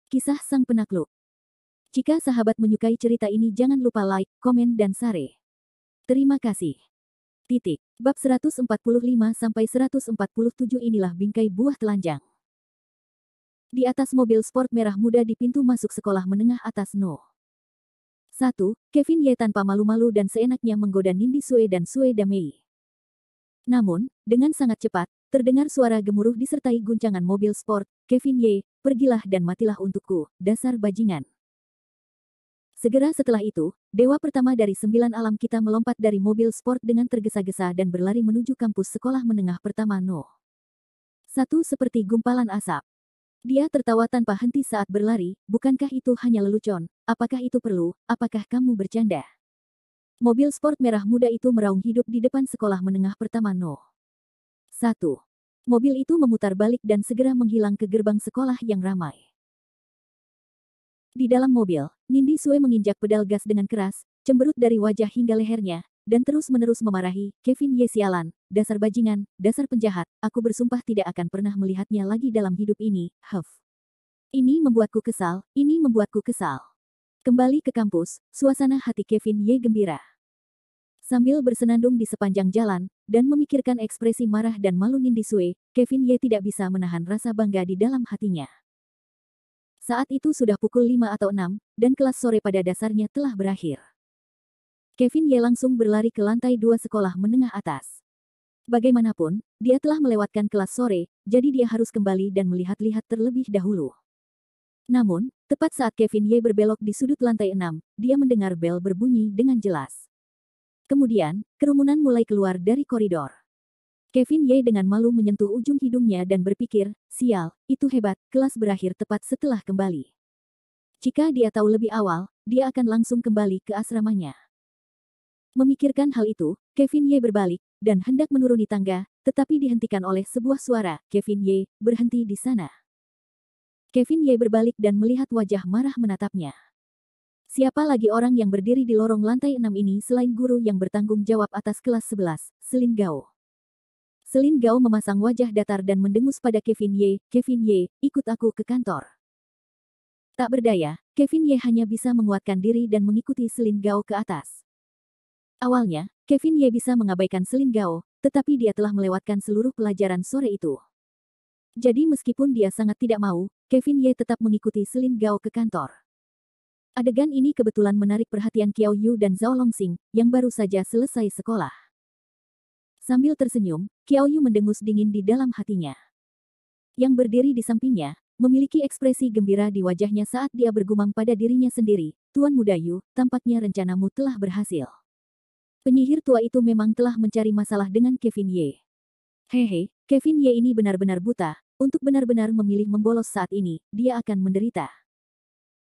Kisah Sang Penakluk. Jika sahabat menyukai cerita ini jangan lupa like, komen dan share. Terima kasih. Bab 145-147 inilah bingkai buah telanjang. Di atas mobil sport merah muda di pintu masuk sekolah menengah atas No. 1, Kevin Ye tanpa malu-malu dan seenaknya menggoda Nindi Sue dan Sue Damei. Namun, dengan sangat cepat, terdengar suara gemuruh disertai guncangan mobil sport. Kevin Ye, pergilah dan matilah untukku, dasar bajingan. Segera setelah itu, dewa pertama dari 9 alam kita melompat dari mobil sport dengan tergesa-gesa dan berlari menuju kampus sekolah menengah pertama No. 1 seperti gumpalan asap. Dia tertawa tanpa henti saat berlari, bukankah itu hanya lelucon? Apakah itu perlu? Apakah kamu bercanda? Mobil sport merah muda itu meraung hidup di depan sekolah menengah pertama No. 1. Mobil itu memutar balik dan segera menghilang ke gerbang sekolah yang ramai. Di dalam mobil, Nindi Sue menginjak pedal gas dengan keras, cemberut dari wajah hingga lehernya, dan terus-menerus memarahi, Kevin Ye sialan, dasar bajingan, dasar penjahat, aku bersumpah tidak akan pernah melihatnya lagi dalam hidup ini, huff. Ini membuatku kesal, ini membuatku kesal. Kembali ke kampus, suasana hati Kevin Ye gembira. Sambil bersenandung di sepanjang jalan, dan memikirkan ekspresi marah dan malu Nindi Sue, Kevin Ye tidak bisa menahan rasa bangga di dalam hatinya. Saat itu sudah pukul 5 atau 6, dan kelas sore pada dasarnya telah berakhir. Kevin Ye langsung berlari ke lantai 2 sekolah menengah atas. Bagaimanapun, dia telah melewatkan kelas sore, jadi dia harus kembali dan melihat-lihat terlebih dahulu. Namun, tepat saat Kevin Ye berbelok di sudut lantai 6, dia mendengar bel berbunyi dengan jelas. Kemudian, kerumunan mulai keluar dari koridor. Kevin Ye dengan malu menyentuh ujung hidungnya dan berpikir, sial, itu hebat, kelas berakhir tepat setelah kembali. Jika dia tahu lebih awal, dia akan langsung kembali ke asramanya. Memikirkan hal itu, Kevin Ye berbalik, dan hendak menuruni tangga, tetapi dihentikan oleh sebuah suara, Kevin Ye, berhenti di sana. Kevin Ye berbalik dan melihat wajah marah menatapnya. Siapa lagi orang yang berdiri di lorong lantai 6 ini selain guru yang bertanggung jawab atas kelas 11, Selin Gao. Selin Gao memasang wajah datar dan mendengus pada Kevin Ye, Kevin Ye, ikut aku ke kantor. Tak berdaya, Kevin Ye hanya bisa menguatkan diri dan mengikuti Selin Gao ke atas. Awalnya, Kevin Ye bisa mengabaikan Selin Gao, tetapi dia telah melewatkan seluruh pelajaran sore itu. Jadi meskipun dia sangat tidak mau, Kevin Ye tetap mengikuti Selin Gao ke kantor. Adegan ini kebetulan menarik perhatian Qiao Yu dan Zhao Longxing, yang baru saja selesai sekolah. Sambil tersenyum, Qiao Yu mendengus dingin di dalam hatinya. Yang berdiri di sampingnya, memiliki ekspresi gembira di wajahnya saat dia bergumam pada dirinya sendiri, Tuan Muda Yu, tampaknya rencanamu telah berhasil. Penyihir tua itu memang telah mencari masalah dengan Kevin Ye. Hehe, Kevin Ye ini benar-benar buta, untuk benar-benar memilih membolos saat ini, dia akan menderita.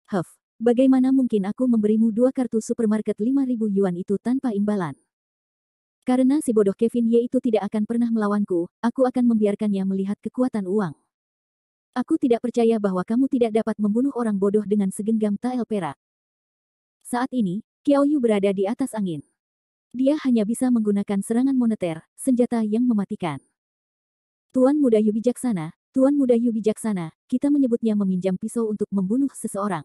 Huff. Bagaimana mungkin aku memberimu 2 kartu supermarket 5.000 yuan itu tanpa imbalan? Karena si bodoh Kevin Ye itu tidak akan pernah melawanku, aku akan membiarkannya melihat kekuatan uang. Aku tidak percaya bahwa kamu tidak dapat membunuh orang bodoh dengan segenggam tael perak. Saat ini, Qiao Yu berada di atas angin. Dia hanya bisa menggunakan serangan moneter, senjata yang mematikan. Tuan Muda Yu bijaksana, Tuan Muda Yu bijaksana, kita menyebutnya meminjam pisau untuk membunuh seseorang.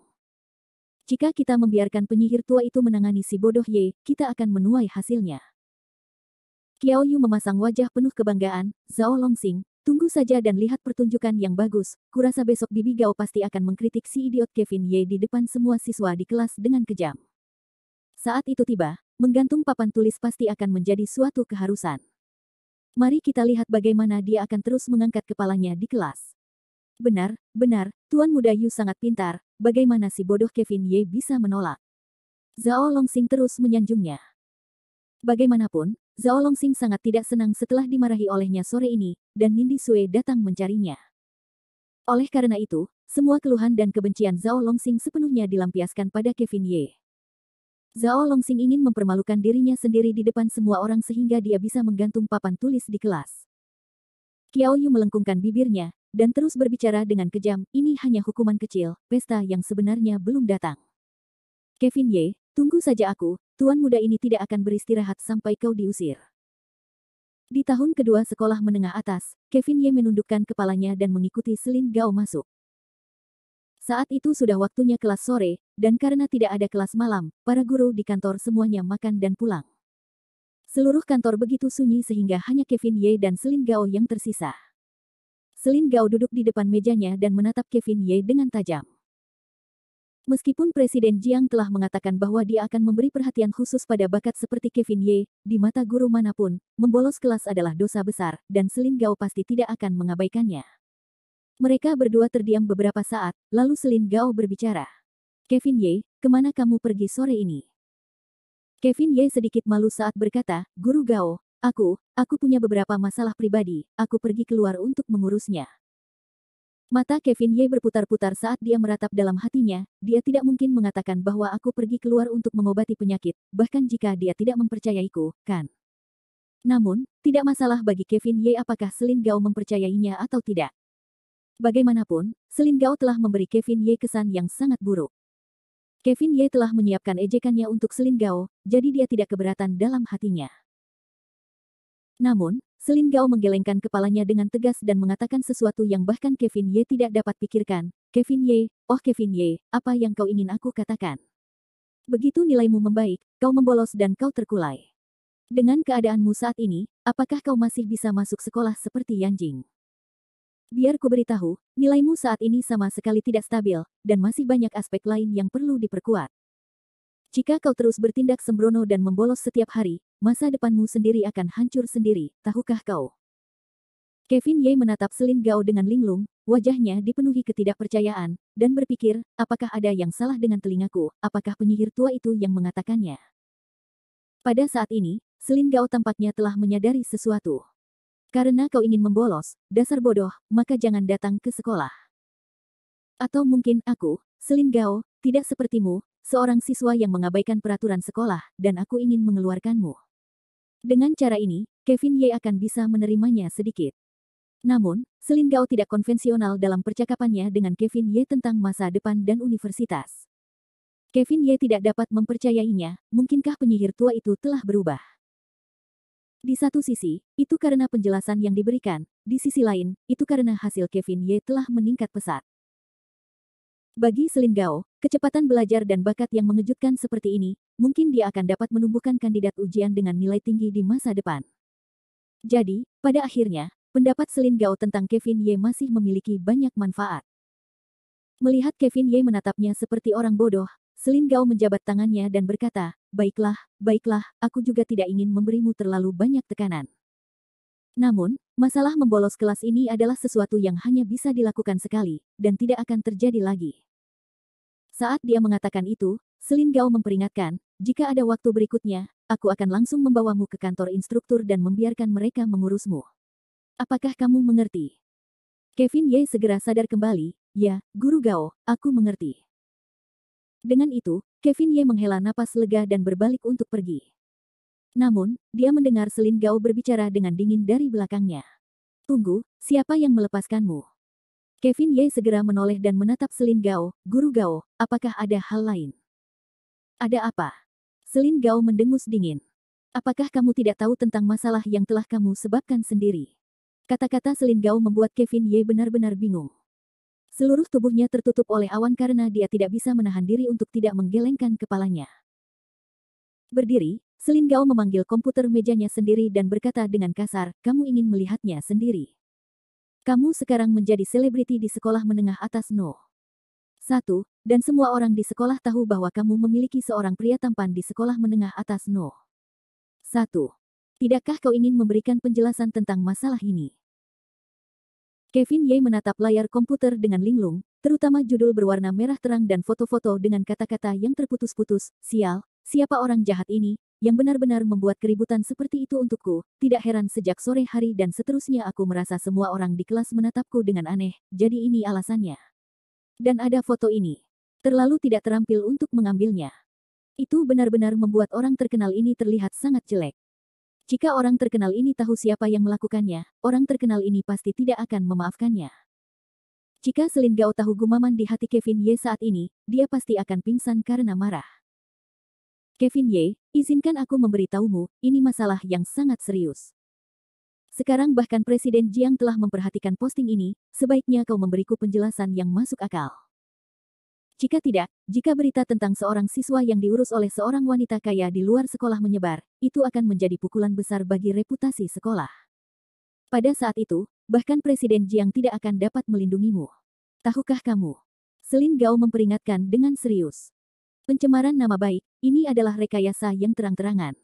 Jika kita membiarkan penyihir tua itu menangani si bodoh Ye, kita akan menuai hasilnya. Qiao Yu memasang wajah penuh kebanggaan, Zhao Longxing, tunggu saja dan lihat pertunjukan yang bagus, kurasa besok Bibi Gao pasti akan mengkritik si idiot Kevin Ye di depan semua siswa di kelas dengan kejam. Saat itu tiba, menggantung papan tulis pasti akan menjadi suatu keharusan. Mari kita lihat bagaimana dia akan terus mengangkat kepalanya di kelas. Benar, Tuan Muda Yu sangat pintar, bagaimana si bodoh Kevin Ye bisa menolak? Zhao Longxing terus menyanjungnya. Bagaimanapun, Zhao Longxing sangat tidak senang setelah dimarahi olehnya sore ini, dan Nindi Sue datang mencarinya. Oleh karena itu, semua keluhan dan kebencian Zhao Longxing sepenuhnya dilampiaskan pada Kevin Ye. Zhao Longxing ingin mempermalukan dirinya sendiri di depan semua orang sehingga dia bisa menggantung papan tulis di kelas. Qiao Yu melengkungkan bibirnya, dan terus berbicara dengan kejam, ini hanya hukuman kecil, pesta yang sebenarnya belum datang. Kevin Ye, tunggu saja aku, tuan muda ini tidak akan beristirahat sampai kau diusir. Di tahun kedua sekolah menengah atas, Kevin Ye menundukkan kepalanya dan mengikuti Selin Gao masuk. Saat itu sudah waktunya kelas sore, dan karena tidak ada kelas malam, para guru di kantor semuanya makan dan pulang. Seluruh kantor begitu sunyi sehingga hanya Kevin Ye dan Selin Gao yang tersisa. Selin Gao duduk di depan mejanya dan menatap Kevin Ye dengan tajam. Meskipun Presiden Jiang telah mengatakan bahwa dia akan memberi perhatian khusus pada bakat seperti Kevin Ye, di mata guru manapun, membolos kelas adalah dosa besar, dan Selin Gao pasti tidak akan mengabaikannya. Mereka berdua terdiam beberapa saat, lalu Selin Gao berbicara. Kevin Ye, kemana kamu pergi sore ini? Kevin Ye sedikit malu saat berkata, Guru Gao, aku punya beberapa masalah pribadi, aku pergi keluar untuk mengurusnya. Mata Kevin Ye berputar-putar saat dia meratap dalam hatinya, dia tidak mungkin mengatakan bahwa aku pergi keluar untuk mengobati penyakit, bahkan jika dia tidak mempercayaiku, kan? Namun, tidak masalah bagi Kevin Ye apakah Selin Gao mempercayainya atau tidak. Bagaimanapun, Selin Gao telah memberi Kevin Ye kesan yang sangat buruk. Kevin Ye telah menyiapkan ejekannya untuk Selin Gao, jadi dia tidak keberatan dalam hatinya. Namun, Selin Gao menggelengkan kepalanya dengan tegas dan mengatakan sesuatu yang bahkan Kevin Ye tidak dapat pikirkan. Kevin Ye, oh Kevin Ye, apa yang kau ingin aku katakan? Begitu nilaimu membaik, kau membolos dan kau terkulai. Dengan keadaanmu saat ini, apakah kau masih bisa masuk sekolah seperti Yanjing? Biar ku beritahu, nilaimu saat ini sama sekali tidak stabil, dan masih banyak aspek lain yang perlu diperkuat. Jika kau terus bertindak sembrono dan membolos setiap hari, masa depanmu sendiri akan hancur sendiri, tahukah kau? Kevin Ye menatap Selin Gao dengan linglung, wajahnya dipenuhi ketidakpercayaan, dan berpikir, apakah ada yang salah dengan telingaku, apakah penyihir tua itu yang mengatakannya? Pada saat ini, Selin Gao tampaknya telah menyadari sesuatu. Karena kau ingin membolos, dasar bodoh, maka jangan datang ke sekolah. Atau mungkin aku, Selin Gao, tidak sepertimu, seorang siswa yang mengabaikan peraturan sekolah, dan aku ingin mengeluarkanmu. Dengan cara ini, Kevin Ye akan bisa menerimanya sedikit. Namun, Selin Gao tidak konvensional dalam percakapannya dengan Kevin Ye tentang masa depan dan universitas. Kevin Ye tidak dapat mempercayainya, mungkinkah penyihir tua itu telah berubah? Di satu sisi, itu karena penjelasan yang diberikan, di sisi lain, itu karena hasil Kevin Ye telah meningkat pesat. Bagi Selin Gao, kecepatan belajar dan bakat yang mengejutkan seperti ini, mungkin dia akan dapat menumbuhkan kandidat ujian dengan nilai tinggi di masa depan. Jadi, pada akhirnya, pendapat Selin Gao tentang Kevin Ye masih memiliki banyak manfaat. Melihat Kevin Ye menatapnya seperti orang bodoh, Selin Gao menjabat tangannya dan berkata, baiklah, aku juga tidak ingin memberimu terlalu banyak tekanan. Namun, masalah membolos kelas ini adalah sesuatu yang hanya bisa dilakukan sekali, dan tidak akan terjadi lagi. Saat dia mengatakan itu, Selin Gao memperingatkan, jika ada waktu berikutnya, aku akan langsung membawamu ke kantor instruktur dan membiarkan mereka mengurusmu. Apakah kamu mengerti? Kevin Ye segera sadar kembali, ya, Guru Gao, aku mengerti. Dengan itu, Kevin Ye menghela napas lega dan berbalik untuk pergi. Namun, dia mendengar Selin Gao berbicara dengan dingin dari belakangnya. Tunggu, siapa yang melepaskanmu? Kevin Ye segera menoleh dan menatap Selin Gao, Guru Gao, apakah ada hal lain? Ada apa? Selin Gao mendengus dingin. Apakah kamu tidak tahu tentang masalah yang telah kamu sebabkan sendiri? Kata-kata Selin Gao membuat Kevin Ye benar-benar bingung. Seluruh tubuhnya tertutup oleh awan karena dia tidak bisa menahan diri untuk tidak menggelengkan kepalanya. Berdiri, Selin Gao memanggil komputer mejanya sendiri dan berkata dengan kasar, kamu ingin melihatnya sendiri. Kamu sekarang menjadi selebriti di sekolah menengah atas No. 1, dan semua orang di sekolah tahu bahwa kamu memiliki seorang pria tampan di sekolah menengah atas No. 1. Tidakkah kau ingin memberikan penjelasan tentang masalah ini? Kevin Ye menatap layar komputer dengan linglung, terutama judul berwarna merah terang dan foto-foto dengan kata-kata yang terputus-putus, sial, siapa orang jahat ini, yang benar-benar membuat keributan seperti itu untukku, tidak heran sejak sore hari dan seterusnya aku merasa semua orang di kelas menatapku dengan aneh, jadi ini alasannya. Dan ada foto ini. Terlalu tidak terampil untuk mengambilnya. Itu benar-benar membuat orang terkenal ini terlihat sangat jelek. Jika orang terkenal ini tahu siapa yang melakukannya, orang terkenal ini pasti tidak akan memaafkannya. Jika Selin Gao tahu gumaman di hati Kevin Ye saat ini, dia pasti akan pingsan karena marah. Kevin Ye, izinkan aku memberitahumu, ini masalah yang sangat serius. Sekarang bahkan Presiden Jiang telah memperhatikan posting ini, sebaiknya kau memberiku penjelasan yang masuk akal. Jika tidak, jika berita tentang seorang siswa yang diurus oleh seorang wanita kaya di luar sekolah menyebar, itu akan menjadi pukulan besar bagi reputasi sekolah. Pada saat itu, bahkan Presiden Jiang tidak akan dapat melindungimu. Tahukah kamu? Selin Gao memperingatkan dengan serius. Pencemaran nama baik, ini adalah rekayasa yang terang-terangan.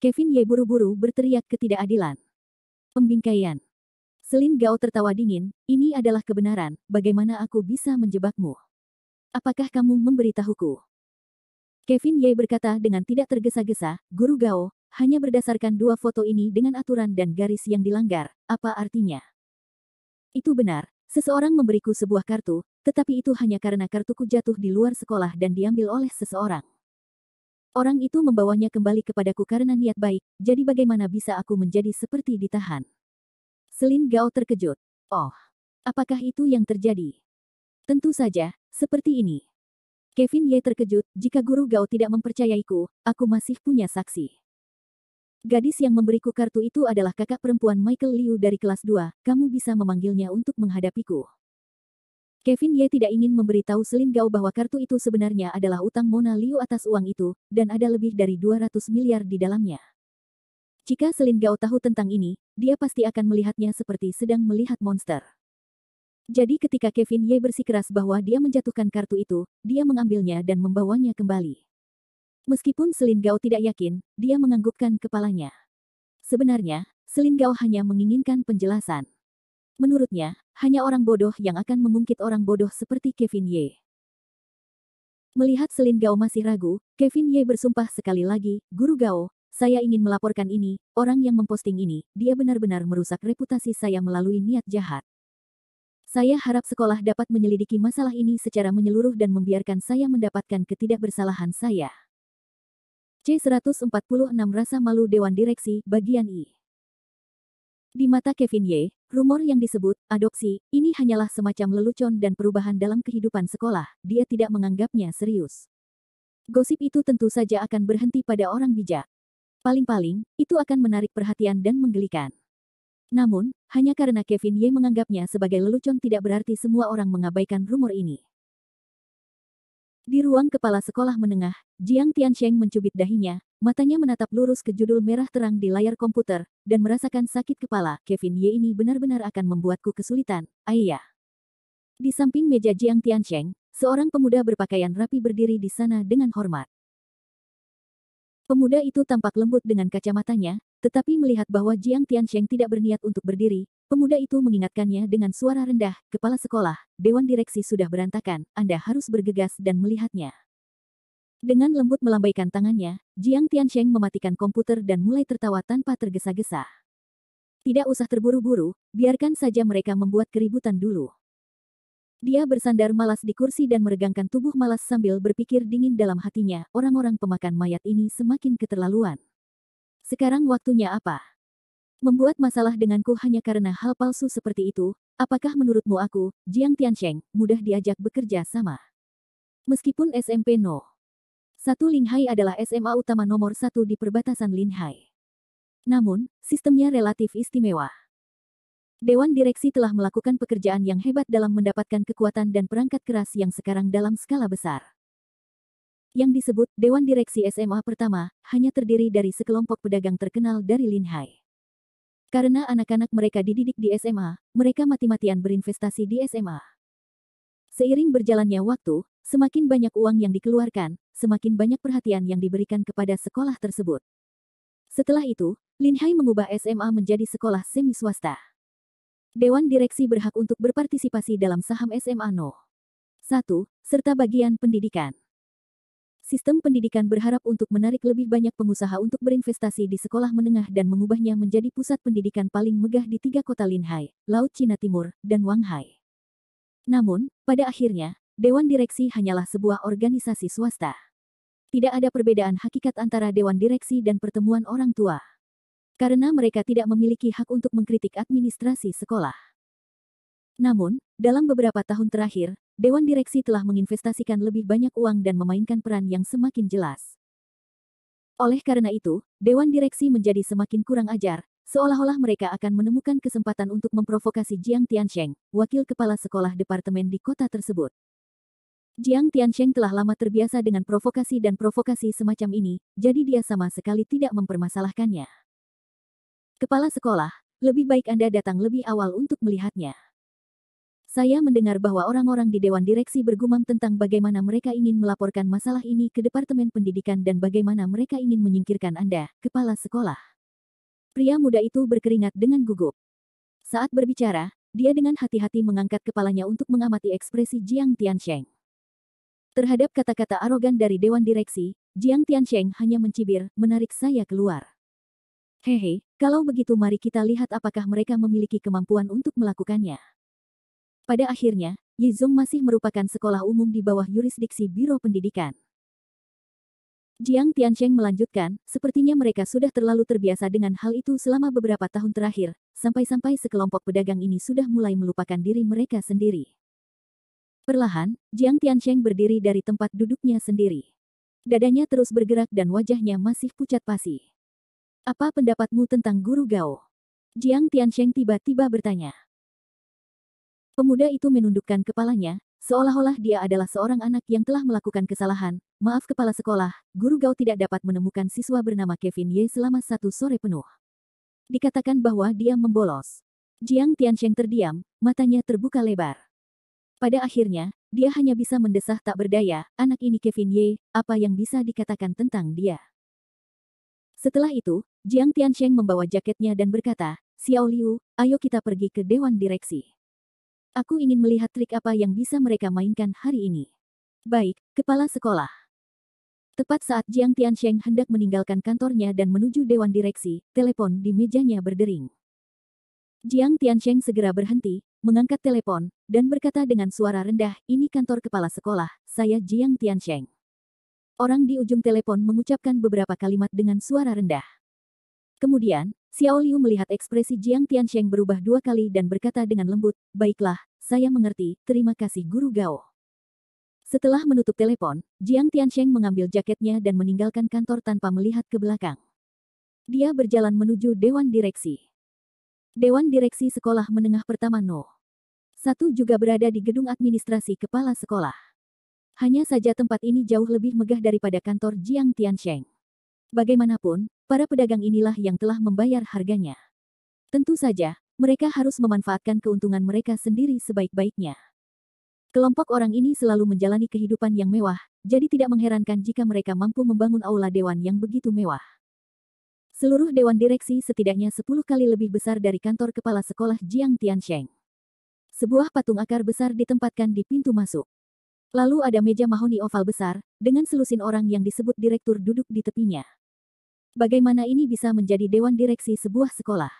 Kevin Ye buru-buru berteriak ketidakadilan. Pembingkaian. Selin Gao tertawa dingin, ini adalah kebenaran, bagaimana aku bisa menjebakmu? Apakah kamu memberitahuku? Kevin Ye berkata dengan tidak tergesa-gesa, Guru Gao, hanya berdasarkan 2 foto ini dengan aturan dan garis yang dilanggar, apa artinya? Itu benar, seseorang memberiku sebuah kartu, tetapi itu hanya karena kartuku jatuh di luar sekolah dan diambil oleh seseorang. Orang itu membawanya kembali kepadaku karena niat baik, jadi bagaimana bisa aku menjadi seperti ditahan? Selin Gao terkejut. Oh, apakah itu yang terjadi? Tentu saja, seperti ini. Kevin Ye terkejut, jika Guru Gao tidak mempercayaiku, aku masih punya saksi. Gadis yang memberiku kartu itu adalah kakak perempuan Michael Liu dari kelas 2, kamu bisa memanggilnya untuk menghadapiku. Kevin Ye tidak ingin memberitahu Selin Gao bahwa kartu itu sebenarnya adalah utang Mona Liu atas uang itu, dan ada lebih dari 200 miliar di dalamnya. Jika Selin Gao tahu tentang ini, dia pasti akan melihatnya seperti sedang melihat monster. Jadi ketika Kevin Ye bersikeras bahwa dia menjatuhkan kartu itu, dia mengambilnya dan membawanya kembali. Meskipun Selin Gao tidak yakin, dia menganggukkan kepalanya. Sebenarnya, Selin Gao hanya menginginkan penjelasan. Menurutnya, hanya orang bodoh yang akan mengungkit orang bodoh seperti Kevin Ye. Melihat Selin Gao masih ragu, Kevin Ye bersumpah sekali lagi, Guru Gao, saya ingin melaporkan ini, orang yang memposting ini, dia benar-benar merusak reputasi saya melalui niat jahat. Saya harap sekolah dapat menyelidiki masalah ini secara menyeluruh dan membiarkan saya mendapatkan ketidakbersalahan saya. C146 Rasa Malu Dewan Direksi, Bagian I. Di mata Kevin Ye, rumor yang disebut adopsi ini hanyalah semacam lelucon dan perubahan dalam kehidupan sekolah. Dia tidak menganggapnya serius. Gosip itu tentu saja akan berhenti pada orang bijak. Paling-paling, itu akan menarik perhatian dan menggelikan. Namun, hanya karena Kevin Ye menganggapnya sebagai lelucon tidak berarti semua orang mengabaikan rumor ini. Di ruang kepala sekolah menengah, Jiang Tiansheng mencubit dahinya, matanya menatap lurus ke judul merah terang di layar komputer, dan merasakan sakit kepala. Kevin Ye ini benar-benar akan membuatku kesulitan, ayah. Di samping meja Jiang Tiansheng, seorang pemuda berpakaian rapi berdiri di sana dengan hormat. Pemuda itu tampak lembut dengan kacamatanya, tetapi melihat bahwa Jiang Tiansheng tidak berniat untuk berdiri, pemuda itu mengingatkannya dengan suara rendah, Kepala Sekolah, Dewan Direksi sudah berantakan, Anda harus bergegas dan melihatnya. Dengan lembut melambaikan tangannya, Jiang Tiansheng mematikan komputer dan mulai tertawa tanpa tergesa-gesa. Tidak usah terburu-buru, biarkan saja mereka membuat keributan dulu. Dia bersandar malas di kursi dan meregangkan tubuh malas sambil berpikir dingin dalam hatinya, orang-orang pemakan mayat ini semakin keterlaluan. Sekarang waktunya apa? Membuat masalah denganku hanya karena hal palsu seperti itu, apakah menurutmu aku, Jiang Tiansheng, mudah diajak bekerja sama? Meskipun SMP No. 1 Linhai adalah SMA utama nomor 1 di perbatasan Linhai. Namun, sistemnya relatif istimewa. Dewan Direksi telah melakukan pekerjaan yang hebat dalam mendapatkan kekuatan dan perangkat keras yang sekarang dalam skala besar. Yang disebut Dewan Direksi SMA pertama, hanya terdiri dari sekelompok pedagang terkenal dari Linhai. Karena anak-anak mereka dididik di SMA, mereka mati-matian berinvestasi di SMA. Seiring berjalannya waktu, semakin banyak uang yang dikeluarkan, semakin banyak perhatian yang diberikan kepada sekolah tersebut. Setelah itu, Linhai mengubah SMA menjadi sekolah semi swasta. Dewan Direksi berhak untuk berpartisipasi dalam saham SMA No. 1, serta bagian pendidikan. Sistem pendidikan berharap untuk menarik lebih banyak pengusaha untuk berinvestasi di sekolah menengah dan mengubahnya menjadi pusat pendidikan paling megah di 3 kota Linhai, Laut Cina Timur, dan Wanghai. Namun, pada akhirnya, Dewan Direksi hanyalah sebuah organisasi swasta. Tidak ada perbedaan hakikat antara Dewan Direksi dan pertemuan orang tua. Karena mereka tidak memiliki hak untuk mengkritik administrasi sekolah. Namun, dalam beberapa tahun terakhir, Dewan Direksi telah menginvestasikan lebih banyak uang dan memainkan peran yang semakin jelas. Oleh karena itu, Dewan Direksi menjadi semakin kurang ajar, seolah-olah mereka akan menemukan kesempatan untuk memprovokasi Jiang Tiansheng, wakil kepala sekolah departemen di kota tersebut. Jiang Tiansheng telah lama terbiasa dengan provokasi dan provokasi semacam ini, jadi dia sama sekali tidak mempermasalahkannya. Kepala sekolah, lebih baik Anda datang lebih awal untuk melihatnya. Saya mendengar bahwa orang-orang di Dewan Direksi bergumam tentang bagaimana mereka ingin melaporkan masalah ini ke Departemen Pendidikan dan bagaimana mereka ingin menyingkirkan Anda, kepala sekolah. Pria muda itu berkeringat dengan gugup. Saat berbicara, dia dengan hati-hati mengangkat kepalanya untuk mengamati ekspresi Jiang Tiansheng. Terhadap kata-kata arogan dari Dewan Direksi, Jiang Tiansheng hanya mencibir, menarik saya keluar. Hehe, kalau begitu mari kita lihat apakah mereka memiliki kemampuan untuk melakukannya. Pada akhirnya, Yizhong masih merupakan sekolah umum di bawah yurisdiksi Biro Pendidikan. Jiang Tiansheng melanjutkan, sepertinya mereka sudah terlalu terbiasa dengan hal itu selama beberapa tahun terakhir, sampai-sampai sekelompok pedagang ini sudah mulai melupakan diri mereka sendiri. Perlahan, Jiang Tiansheng berdiri dari tempat duduknya sendiri. Dadanya terus bergerak dan wajahnya masih pucat pasi. Apa pendapatmu tentang Guru Gao? Jiang Tiansheng tiba-tiba bertanya. Pemuda itu menundukkan kepalanya, seolah-olah dia adalah seorang anak yang telah melakukan kesalahan. Maaf kepala sekolah, Guru Gao tidak dapat menemukan siswa bernama Kevin Ye selama 1 sore penuh. Dikatakan bahwa dia membolos. Jiang Tiansheng terdiam, matanya terbuka lebar. Pada akhirnya, dia hanya bisa mendesah tak berdaya, anak ini Kevin Ye, apa yang bisa dikatakan tentang dia. Setelah itu, Jiang Tiansheng membawa jaketnya dan berkata, Xiao Liu, ayo kita pergi ke Dewan Direksi. Aku ingin melihat trik apa yang bisa mereka mainkan hari ini. Baik, kepala sekolah. Tepat saat Jiang Tiansheng hendak meninggalkan kantornya dan menuju Dewan Direksi, telepon di mejanya berdering. Jiang Tiansheng segera berhenti, mengangkat telepon, dan berkata dengan suara rendah, ini kantor kepala sekolah, saya Jiang Tiansheng. Orang di ujung telepon mengucapkan beberapa kalimat dengan suara rendah. Kemudian, Xiao Liu melihat ekspresi Jiang Tiansheng berubah 2 kali dan berkata dengan lembut, baiklah, saya mengerti, terima kasih Guru Gao. Setelah menutup telepon, Jiang Tiansheng mengambil jaketnya dan meninggalkan kantor tanpa melihat ke belakang. Dia berjalan menuju Dewan Direksi. Dewan Direksi Sekolah Menengah Pertama No. 1 juga berada di gedung administrasi kepala sekolah. Hanya saja tempat ini jauh lebih megah daripada kantor Jiang Tiansheng. Bagaimanapun, para pedagang inilah yang telah membayar harganya. Tentu saja, mereka harus memanfaatkan keuntungan mereka sendiri sebaik-baiknya. Kelompok orang ini selalu menjalani kehidupan yang mewah, jadi tidak mengherankan jika mereka mampu membangun aula dewan yang begitu mewah. Seluruh dewan direksi setidaknya 10 kali lebih besar dari kantor kepala sekolah Jiang Tiansheng. Sebuah patung akar besar ditempatkan di pintu masuk. Lalu ada meja mahoni oval besar, dengan selusin orang yang disebut direktur duduk di tepinya. Bagaimana ini bisa menjadi dewan direksi sebuah sekolah?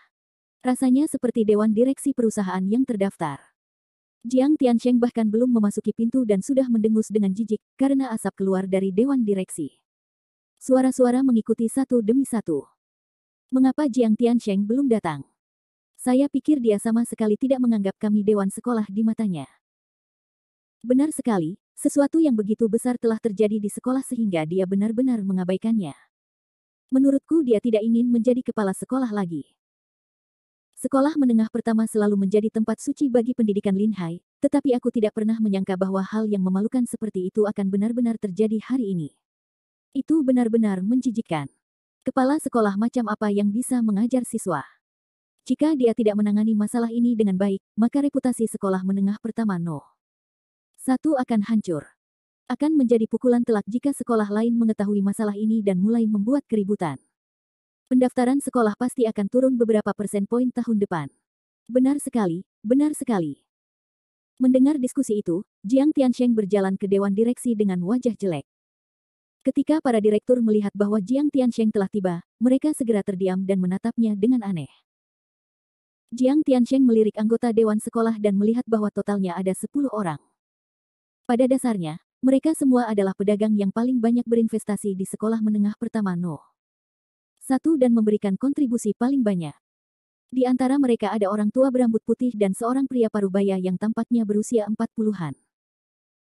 Rasanya seperti dewan direksi perusahaan yang terdaftar. Jiang Tiansheng bahkan belum memasuki pintu dan sudah mendengus dengan jijik, karena asap keluar dari dewan direksi. Suara-suara mengikuti satu demi satu. Mengapa Jiang Tiansheng belum datang? Saya pikir dia sama sekali tidak menganggap kami dewan sekolah di matanya. Benar sekali, sesuatu yang begitu besar telah terjadi di sekolah sehingga dia benar-benar mengabaikannya. Menurutku dia tidak ingin menjadi kepala sekolah lagi. Sekolah menengah pertama selalu menjadi tempat suci bagi pendidikan Lin Hai, tetapi aku tidak pernah menyangka bahwa hal yang memalukan seperti itu akan benar-benar terjadi hari ini. Itu benar-benar menjijikkan. Kepala sekolah macam apa yang bisa mengajar siswa? Jika dia tidak menangani masalah ini dengan baik, maka reputasi sekolah menengah pertama No. 1 akan hancur. Akan menjadi pukulan telak jika sekolah lain mengetahui masalah ini dan mulai membuat keributan. Pendaftaran sekolah pasti akan turun beberapa persen poin tahun depan. Benar sekali, benar sekali. Mendengar diskusi itu, Jiang Tiansheng berjalan ke Dewan Direksi dengan wajah jelek. Ketika para direktur melihat bahwa Jiang Tiansheng telah tiba, mereka segera terdiam dan menatapnya dengan aneh. Jiang Tiansheng melirik anggota Dewan Sekolah dan melihat bahwa totalnya ada 10 orang. Pada dasarnya, mereka semua adalah pedagang yang paling banyak berinvestasi di sekolah menengah pertama No. 1 dan memberikan kontribusi paling banyak. Di antara mereka ada orang tua berambut putih dan seorang pria parubaya yang tampaknya berusia 40-an.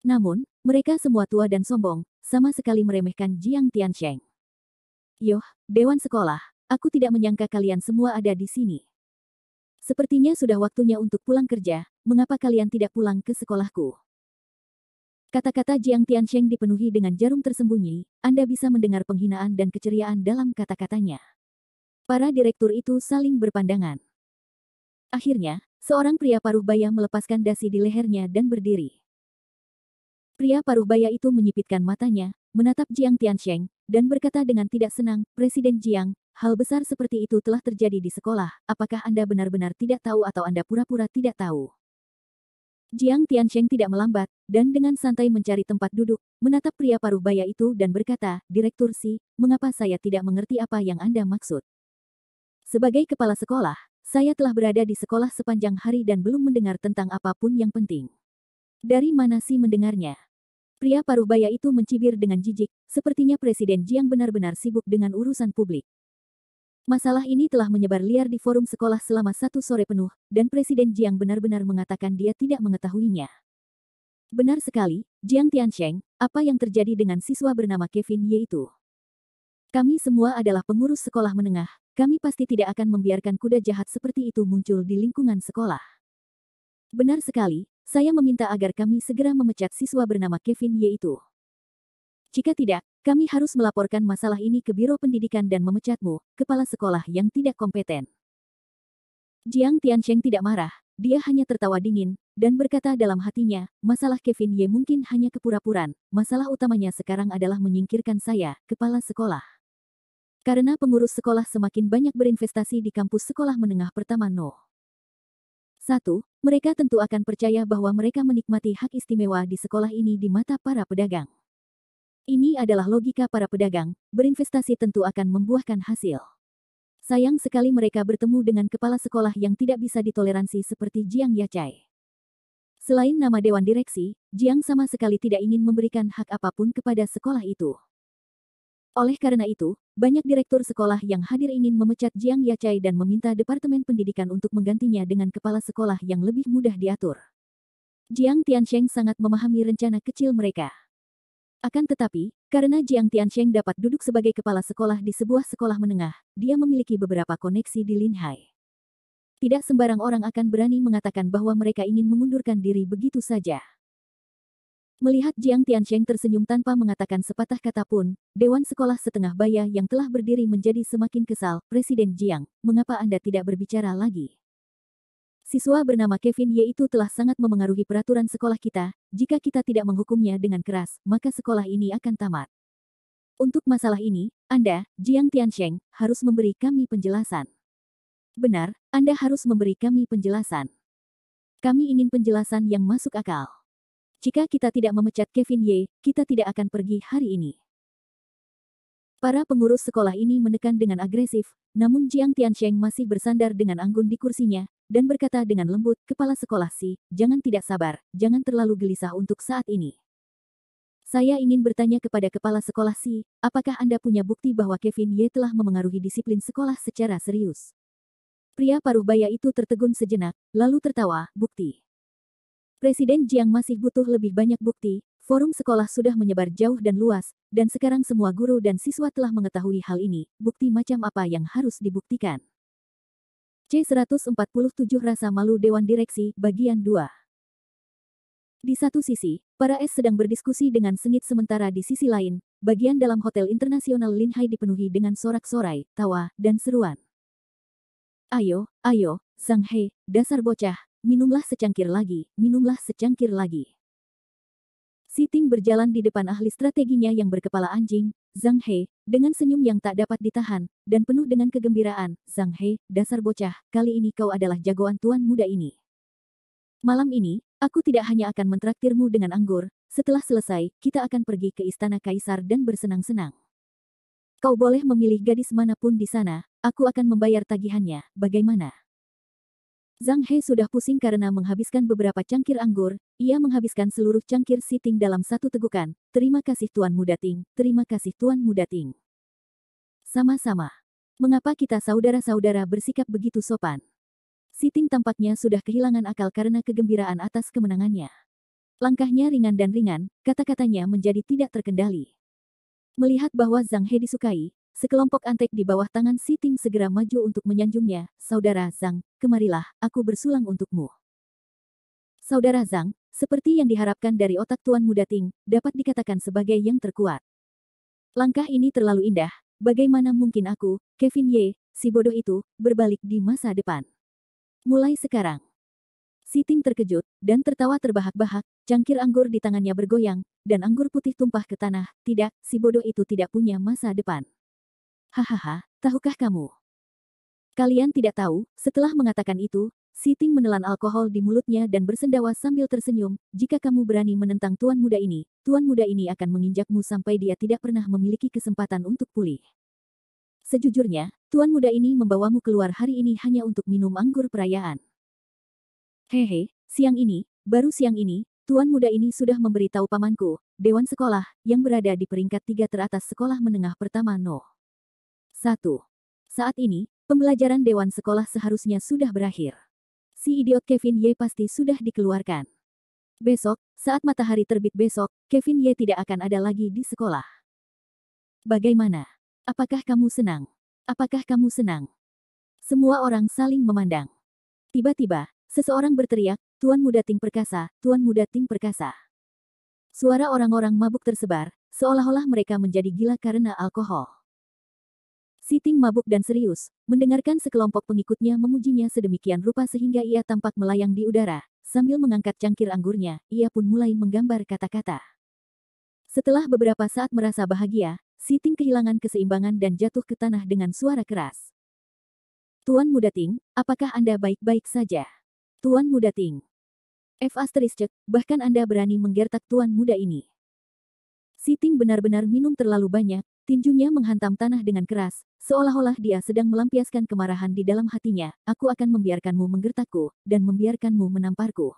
Namun, mereka semua tua dan sombong, sama sekali meremehkan Jiang Tiansheng. Yoh, Dewan Sekolah, aku tidak menyangka kalian semua ada di sini. Sepertinya sudah waktunya untuk pulang kerja, mengapa kalian tidak pulang ke sekolahku? Kata-kata Jiang Tiansheng dipenuhi dengan jarum tersembunyi, Anda bisa mendengar penghinaan dan keceriaan dalam kata-katanya. Para direktur itu saling berpandangan. Akhirnya, seorang pria paruh baya melepaskan dasi di lehernya dan berdiri. Pria paruh baya itu menyipitkan matanya, menatap Jiang Tiansheng, dan berkata dengan tidak senang, Presiden Jiang, hal besar seperti itu telah terjadi di sekolah, apakah Anda benar-benar tidak tahu atau Anda pura-pura tidak tahu? Jiang Tiansheng tidak melambat, dan dengan santai mencari tempat duduk, menatap pria paruh baya itu dan berkata, Direktur Si, mengapa saya tidak mengerti apa yang Anda maksud? Sebagai kepala sekolah, saya telah berada di sekolah sepanjang hari dan belum mendengar tentang apapun yang penting. Dari mana Si mendengarnya? Pria paruh baya itu mencibir dengan jijik, sepertinya Presiden Jiang benar-benar sibuk dengan urusan publik. Masalah ini telah menyebar liar di forum sekolah selama 1 sore penuh, dan Presiden Jiang benar-benar mengatakan dia tidak mengetahuinya. Benar sekali, Jiang Tiansheng, apa yang terjadi dengan siswa bernama Kevin Ye itu? Kami semua adalah pengurus sekolah menengah, kami pasti tidak akan membiarkan kuda jahat seperti itu muncul di lingkungan sekolah. Benar sekali, saya meminta agar kami segera memecat siswa bernama Kevin Ye itu. Jika tidak, kami harus melaporkan masalah ini ke Biro Pendidikan dan memecatmu, kepala sekolah yang tidak kompeten. Jiang Tiansheng tidak marah, dia hanya tertawa dingin, dan berkata dalam hatinya, masalah Kevin Ye mungkin hanya kepura-puraan, masalah utamanya sekarang adalah menyingkirkan saya, kepala sekolah. Karena pengurus sekolah semakin banyak berinvestasi di kampus sekolah menengah pertama No. 1. Mereka tentu akan percaya bahwa mereka menikmati hak istimewa di sekolah ini di mata para pedagang. Ini adalah logika para pedagang, berinvestasi tentu akan membuahkan hasil. Sayang sekali mereka bertemu dengan kepala sekolah yang tidak bisa ditoleransi seperti Jiang Yachai. Selain nama dewan direksi, Jiang sama sekali tidak ingin memberikan hak apapun kepada sekolah itu. Oleh karena itu, banyak direktur sekolah yang hadir ingin memecat Jiang Yachai dan meminta Departemen Pendidikan untuk menggantinya dengan kepala sekolah yang lebih mudah diatur. Jiang Tiansheng sangat memahami rencana kecil mereka. Akan tetapi, karena Jiang Tiansheng dapat duduk sebagai kepala sekolah di sebuah sekolah menengah, dia memiliki beberapa koneksi di Linhai. Tidak sembarang orang akan berani mengatakan bahwa mereka ingin mengundurkan diri begitu saja. Melihat Jiang Tiansheng tersenyum tanpa mengatakan sepatah kata pun, Dewan Sekolah Setengah Baya yang telah berdiri menjadi semakin kesal, Presiden Jiang, mengapa Anda tidak berbicara lagi? Siswa bernama Kevin Ye itu telah sangat memengaruhi peraturan sekolah kita, jika kita tidak menghukumnya dengan keras, maka sekolah ini akan tamat. Untuk masalah ini, Anda, Jiang Tiansheng, harus memberi kami penjelasan. Benar, Anda harus memberi kami penjelasan. Kami ingin penjelasan yang masuk akal. Jika kita tidak memecat Kevin Ye, kita tidak akan pergi hari ini. Para pengurus sekolah ini menekan dengan agresif, namun Jiang Tiansheng masih bersandar dengan anggun di kursinya, dan berkata dengan lembut, Kepala Sekolah Si, jangan tidak sabar, jangan terlalu gelisah untuk saat ini. Saya ingin bertanya kepada Kepala Sekolah Si, apakah Anda punya bukti bahwa Kevin Ye telah memengaruhi disiplin sekolah secara serius? Pria paruh baya itu tertegun sejenak, lalu tertawa, bukti. Presiden Jiang masih butuh lebih banyak bukti. Forum sekolah sudah menyebar jauh dan luas, dan sekarang semua guru dan siswa telah mengetahui hal ini. Bukti macam apa yang harus dibuktikan? C147 Rasa Malu Dewan Direksi, Bagian 2. Di satu sisi, para S sedang berdiskusi dengan sengit sementara di sisi lain, bagian dalam Hotel Internasional Linhai dipenuhi dengan sorak-sorai, tawa, dan seruan. Ayo, ayo, Zhang He, dasar bocah, minumlah secangkir lagi, minumlah secangkir lagi. Si Ting berjalan di depan ahli strateginya yang berkepala anjing, Zhang He, dengan senyum yang tak dapat ditahan, dan penuh dengan kegembiraan. Zhang He, dasar bocah, kali ini kau adalah jagoan tuan muda ini. Malam ini, aku tidak hanya akan mentraktirmu dengan anggur, setelah selesai, kita akan pergi ke istana kaisar dan bersenang-senang. Kau boleh memilih gadis manapun di sana, aku akan membayar tagihannya, bagaimana? Zhang He sudah pusing karena menghabiskan beberapa cangkir anggur, ia menghabiskan seluruh cangkir Si Ting dalam satu tegukan. Terima kasih Tuan Muda Ting, terima kasih Tuan Muda Ting. Sama-sama. Mengapa kita saudara-saudara bersikap begitu sopan? Si Ting tampaknya sudah kehilangan akal karena kegembiraan atas kemenangannya. Langkahnya ringan dan ringan, kata-katanya menjadi tidak terkendali. Melihat bahwa Zhang He disukai, sekelompok antek di bawah tangan Si Ting segera maju untuk menyanjungnya. Saudara Zhang, kemarilah, aku bersulang untukmu. Saudara Zhang, seperti yang diharapkan dari otak Tuan Muda Ting, dapat dikatakan sebagai yang terkuat. Langkah ini terlalu indah, bagaimana mungkin aku, Kevin Ye, si bodoh itu, berbalik di masa depan. Mulai sekarang. Si Ting terkejut, dan tertawa terbahak-bahak, cangkir anggur di tangannya bergoyang, dan anggur putih tumpah ke tanah. Tidak, si bodoh itu tidak punya masa depan. Hahaha, tahukah kamu? Kalian tidak tahu, setelah mengatakan itu, Si Ting menelan alkohol di mulutnya dan bersendawa sambil tersenyum, jika kamu berani menentang Tuan Muda ini akan menginjakmu sampai dia tidak pernah memiliki kesempatan untuk pulih. Sejujurnya, Tuan Muda ini membawamu keluar hari ini hanya untuk minum anggur perayaan. Hehe, baru siang ini, Tuan Muda ini sudah memberitahu pamanku, Dewan Sekolah, yang berada di peringkat 3 teratas sekolah menengah pertama No. 1. Saat ini, pembelajaran Dewan Sekolah seharusnya sudah berakhir. Si idiot Kevin Ye pasti sudah dikeluarkan. Besok, saat matahari terbit besok, Kevin Ye tidak akan ada lagi di sekolah. Bagaimana? Apakah kamu senang? Apakah kamu senang? Semua orang saling memandang. Tiba-tiba, seseorang berteriak, Tuan Muda Ting Perkasa, Tuan Muda Ting Perkasa. Suara orang-orang mabuk tersebar, seolah-olah mereka menjadi gila karena alkohol. Si Ting mabuk dan serius, mendengarkan sekelompok pengikutnya memujinya sedemikian rupa sehingga ia tampak melayang di udara. Sambil mengangkat cangkir anggurnya, ia pun mulai menggambar kata-kata. Setelah beberapa saat merasa bahagia, Si Ting kehilangan keseimbangan dan jatuh ke tanah dengan suara keras. Tuan Muda Ting, apakah Anda baik-baik saja? Tuan Muda Ting. bahkan Anda berani menggertak Tuan Muda ini. Si Ting benar-benar minum terlalu banyak, tinjunya menghantam tanah dengan keras, seolah-olah dia sedang melampiaskan kemarahan di dalam hatinya. Aku akan membiarkanmu menggertakku, dan membiarkanmu menamparku.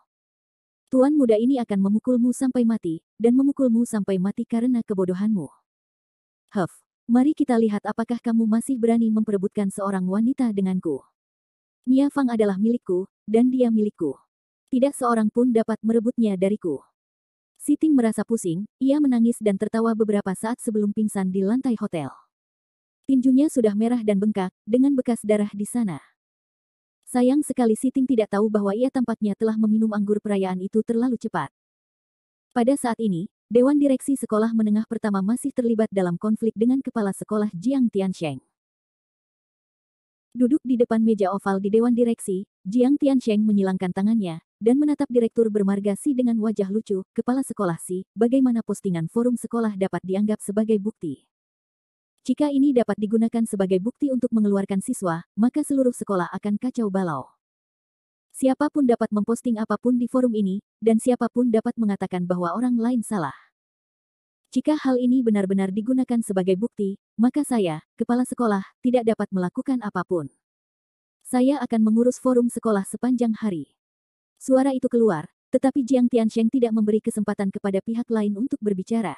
Tuan Muda ini akan memukulmu sampai mati, dan memukulmu sampai mati karena kebodohanmu. Mari kita lihat apakah kamu masih berani memperebutkan seorang wanita denganku. Mia Fang adalah milikku, dan dia milikku. Tidak seorang pun dapat merebutnya dariku. Si Ting merasa pusing, ia menangis dan tertawa beberapa saat sebelum pingsan di lantai hotel. Tinjunya sudah merah dan bengkak, dengan bekas darah di sana. Sayang sekali Si Ting tidak tahu bahwa ia tampaknya telah meminum anggur perayaan itu terlalu cepat. Pada saat ini, Dewan Direksi Sekolah Menengah Pertama masih terlibat dalam konflik dengan Kepala Sekolah Jiang Tiansheng. Duduk di depan meja oval di Dewan Direksi, Jiang Tiansheng menyilangkan tangannya, dan menatap direktur bermarga Si dengan wajah lucu. Kepala sekolah Si, bagaimana postingan forum sekolah dapat dianggap sebagai bukti? Jika ini dapat digunakan sebagai bukti untuk mengeluarkan siswa, maka seluruh sekolah akan kacau balau. Siapapun dapat memposting apapun di forum ini, dan siapapun dapat mengatakan bahwa orang lain salah. Jika hal ini benar-benar digunakan sebagai bukti, maka saya, kepala sekolah, tidak dapat melakukan apapun. Saya akan mengurus forum sekolah sepanjang hari. Suara itu keluar, tetapi Jiang Tiansheng tidak memberi kesempatan kepada pihak lain untuk berbicara.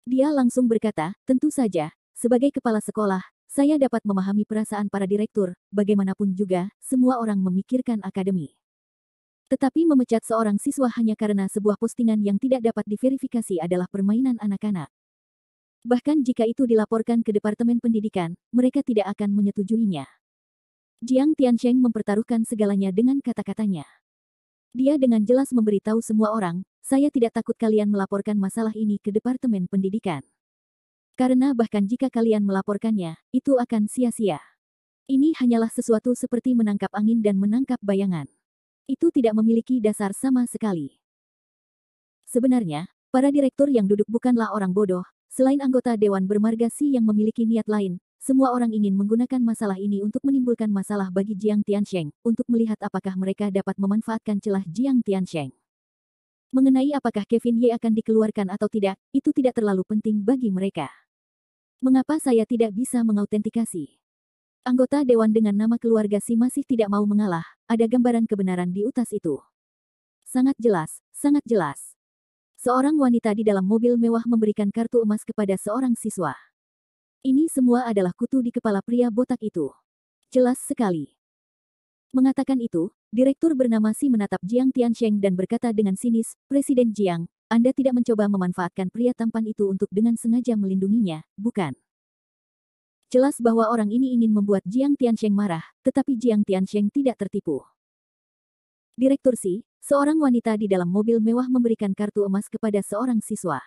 Dia langsung berkata, tentu saja, sebagai kepala sekolah, saya dapat memahami perasaan para direktur, bagaimanapun juga, semua orang memikirkan akademi. Tetapi memecat seorang siswa hanya karena sebuah postingan yang tidak dapat diverifikasi adalah permainan anak-anak. Bahkan jika itu dilaporkan ke Departemen Pendidikan, mereka tidak akan menyetujuinya. Jiang Tiansheng mempertaruhkan segalanya dengan kata-katanya. Dia dengan jelas memberitahu semua orang, saya tidak takut kalian melaporkan masalah ini ke Departemen Pendidikan. Karena bahkan jika kalian melaporkannya, itu akan sia-sia. Ini hanyalah sesuatu seperti menangkap angin dan menangkap bayangan. Itu tidak memiliki dasar sama sekali. Sebenarnya, para direktur yang duduk bukanlah orang bodoh, selain anggota Dewan Bermarga Si yang memiliki niat lain. Semua orang ingin menggunakan masalah ini untuk menimbulkan masalah bagi Jiang Tiansheng, untuk melihat apakah mereka dapat memanfaatkan celah Jiang Tiansheng. Mengenai apakah Kevin Ye akan dikeluarkan atau tidak, itu tidak terlalu penting bagi mereka. Mengapa saya tidak bisa mengautentikasi? Anggota Dewan dengan nama keluarga Si masih tidak mau mengalah, ada gambaran kebenaran di utas itu. Sangat jelas, sangat jelas. Seorang wanita di dalam mobil mewah memberikan kartu emas kepada seorang siswa. Ini semua adalah kutu di kepala pria botak itu. Jelas sekali. Mengatakan itu, direktur bernama Si menatap Jiang Tiansheng dan berkata dengan sinis, Presiden Jiang, Anda tidak mencoba memanfaatkan pria tampan itu untuk dengan sengaja melindunginya, bukan? Jelas bahwa orang ini ingin membuat Jiang Tiansheng marah, tetapi Jiang Tiansheng tidak tertipu. Direktur Si, seorang wanita di dalam mobil mewah memberikan kartu emas kepada seorang siswa.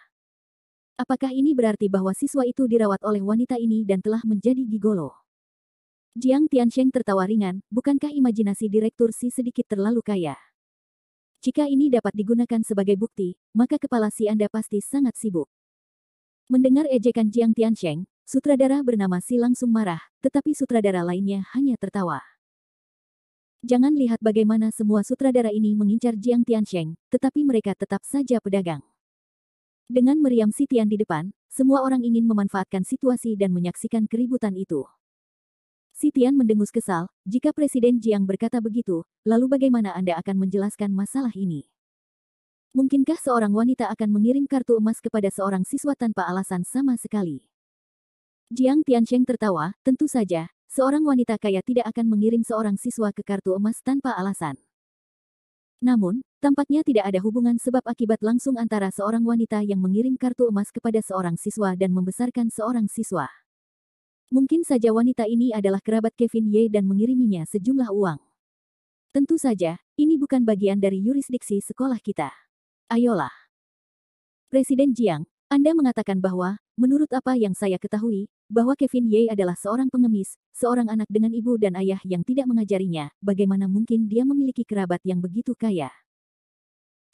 Apakah ini berarti bahwa siswa itu dirawat oleh wanita ini dan telah menjadi gigolo? Jiang Tiansheng tertawa ringan, bukankah imajinasi Direktur Si sedikit terlalu kaya? Jika ini dapat digunakan sebagai bukti, maka kepala Si Anda pasti sangat sibuk. Mendengar ejekan Jiang Tiansheng, sutradara bernama Si langsung marah, tetapi sutradara lainnya hanya tertawa. Jangan lihat bagaimana semua sutradara ini mengincar Jiang Tiansheng, tetapi mereka tetap saja pedagang. Dengan meriam Si Tian di depan, semua orang ingin memanfaatkan situasi dan menyaksikan keributan itu. Si Tian mendengus kesal, jika Presiden Jiang berkata begitu, lalu bagaimana Anda akan menjelaskan masalah ini? Mungkinkah seorang wanita akan mengirim kartu emas kepada seorang siswa tanpa alasan sama sekali? Jiang Tiansheng tertawa, tentu saja, seorang wanita kaya tidak akan mengirim seorang siswa ke kartu emas tanpa alasan. Namun, tampaknya tidak ada hubungan sebab akibat langsung antara seorang wanita yang mengirim kartu emas kepada seorang siswa dan membesarkan seorang siswa. Mungkin saja wanita ini adalah kerabat Kevin Ye dan mengiriminya sejumlah uang. Tentu saja, ini bukan bagian dari yurisdiksi sekolah kita. Ayolah. Presiden Jiang, Anda mengatakan bahwa, menurut apa yang saya ketahui, bahwa Kevin Ye adalah seorang pengemis, seorang anak dengan ibu dan ayah yang tidak mengajarinya, bagaimana mungkin dia memiliki kerabat yang begitu kaya?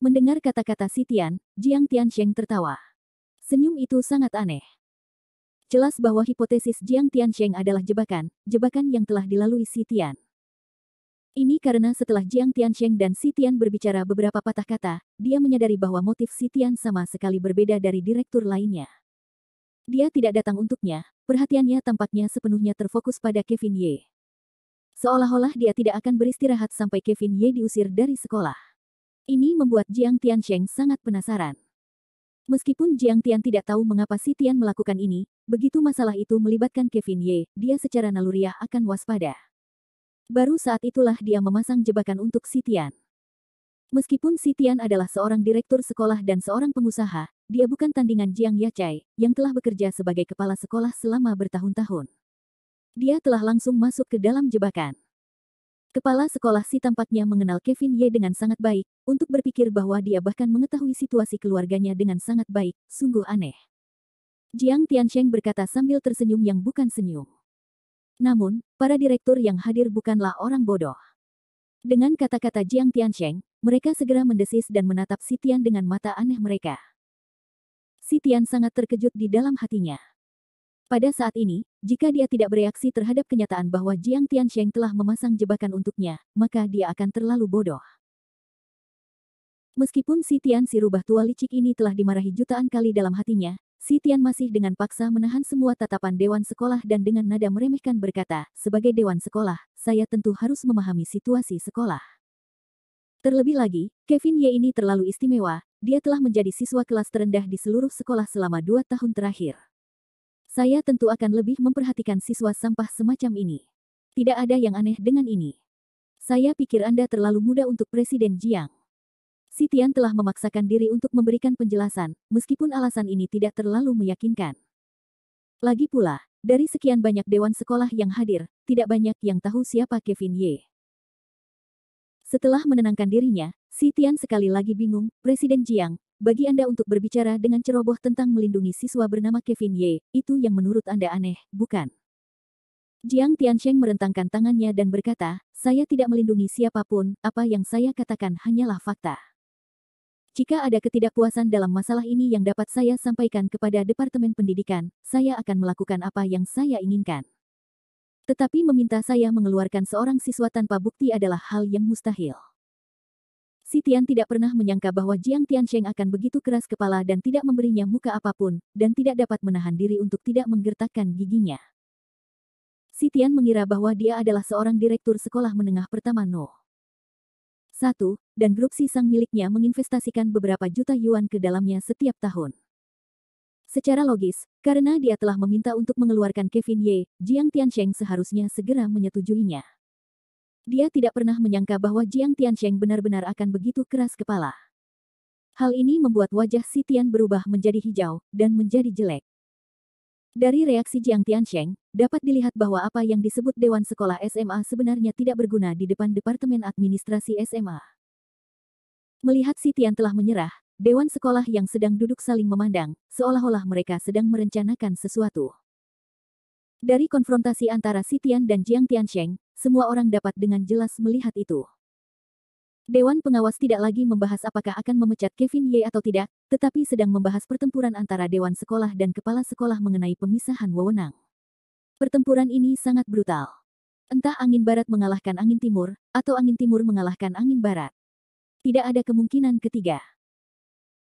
Mendengar kata-kata Si Tian, Jiang Tiansheng tertawa. Senyum itu sangat aneh. Jelas bahwa hipotesis Jiang Tiansheng adalah jebakan yang telah dilalui Si Tian. Ini karena setelah Jiang Tiansheng dan Si Tian berbicara beberapa patah kata, dia menyadari bahwa motif Si Tian sama sekali berbeda dari direktur lainnya. Dia tidak datang untuknya, perhatiannya tampaknya sepenuhnya terfokus pada Kevin Ye. Seolah-olah dia tidak akan beristirahat sampai Kevin Ye diusir dari sekolah. Ini membuat Jiang Tiansheng sangat penasaran. Meskipun Jiang Tian tidak tahu mengapa Si Tian melakukan ini, begitu masalah itu melibatkan Kevin Ye, dia secara naluriah akan waspada. Baru saat itulah dia memasang jebakan untuk Si Tian. Meskipun Si Tian adalah seorang direktur sekolah dan seorang pengusaha, dia bukan tandingan Jiang Yachai, yang telah bekerja sebagai kepala sekolah selama bertahun-tahun. Dia telah langsung masuk ke dalam jebakan. Kepala sekolah Si tampaknya mengenal Kevin Ye dengan sangat baik, untuk berpikir bahwa dia bahkan mengetahui situasi keluarganya dengan sangat baik, sungguh aneh. Jiang Tiansheng berkata sambil tersenyum yang bukan senyum. Namun, para direktur yang hadir bukanlah orang bodoh. Dengan kata-kata Jiang Tiansheng, mereka segera mendesis dan menatap Si Tian dengan mata aneh mereka. Si Tian sangat terkejut di dalam hatinya. Pada saat ini, jika dia tidak bereaksi terhadap kenyataan bahwa Jiang Tiansheng telah memasang jebakan untuknya, maka dia akan terlalu bodoh. Meskipun Si Tian si rubah tua licik ini telah dimarahi jutaan kali dalam hatinya, Si Tian masih dengan paksa menahan semua tatapan dewan sekolah dan dengan nada meremehkan berkata, sebagai dewan sekolah, saya tentu harus memahami situasi sekolah. Terlebih lagi, Kevin Ye ini terlalu istimewa, dia telah menjadi siswa kelas terendah di seluruh sekolah selama 2 tahun terakhir. Saya tentu akan lebih memperhatikan siswa sampah semacam ini. Tidak ada yang aneh dengan ini. Saya pikir Anda terlalu muda untuk Presiden Jiang. Si Tian telah memaksakan diri untuk memberikan penjelasan, meskipun alasan ini tidak terlalu meyakinkan. Lagi pula, dari sekian banyak dewan sekolah yang hadir, tidak banyak yang tahu siapa Kevin Ye. Setelah menenangkan dirinya, Si Tian sekali lagi bingung, Presiden Jiang, bagi Anda untuk berbicara dengan ceroboh tentang melindungi siswa bernama Kevin Ye, itu yang menurut Anda aneh, bukan? Jiang Tiansheng merentangkan tangannya dan berkata, saya tidak melindungi siapapun, apa yang saya katakan hanyalah fakta. Jika ada ketidakpuasan dalam masalah ini yang dapat saya sampaikan kepada Departemen Pendidikan, saya akan melakukan apa yang saya inginkan. Tetapi meminta saya mengeluarkan seorang siswa tanpa bukti adalah hal yang mustahil. Si Tian tidak pernah menyangka bahwa Jiang Tiansheng akan begitu keras kepala dan tidak memberinya muka apapun, dan tidak dapat menahan diri untuk tidak menggertakkan giginya. Si Tian mengira bahwa dia adalah seorang direktur sekolah menengah pertama No. 1, dan grup Si sang miliknya menginvestasikan beberapa juta yuan ke dalamnya setiap tahun. Secara logis, karena dia telah meminta untuk mengeluarkan Kevin Ye, Jiang Tiansheng seharusnya segera menyetujuinya. Dia tidak pernah menyangka bahwa Jiang Tiansheng benar-benar akan begitu keras kepala. Hal ini membuat wajah Si Tian berubah menjadi hijau, dan menjadi jelek. Dari reaksi Jiang Tiansheng, dapat dilihat bahwa apa yang disebut Dewan Sekolah SMA sebenarnya tidak berguna di depan Departemen Administrasi SMA. Melihat si Tian telah menyerah, dewan sekolah yang sedang duduk saling memandang, seolah-olah mereka sedang merencanakan sesuatu. Dari konfrontasi antara si Tian dan Jiang Tiansheng, semua orang dapat dengan jelas melihat itu. Dewan pengawas tidak lagi membahas apakah akan memecat Kevin Ye atau tidak, tetapi sedang membahas pertempuran antara dewan sekolah dan kepala sekolah mengenai pemisahan wewenang. Pertempuran ini sangat brutal. Entah angin barat mengalahkan angin timur, atau angin timur mengalahkan angin barat. Tidak ada kemungkinan ketiga.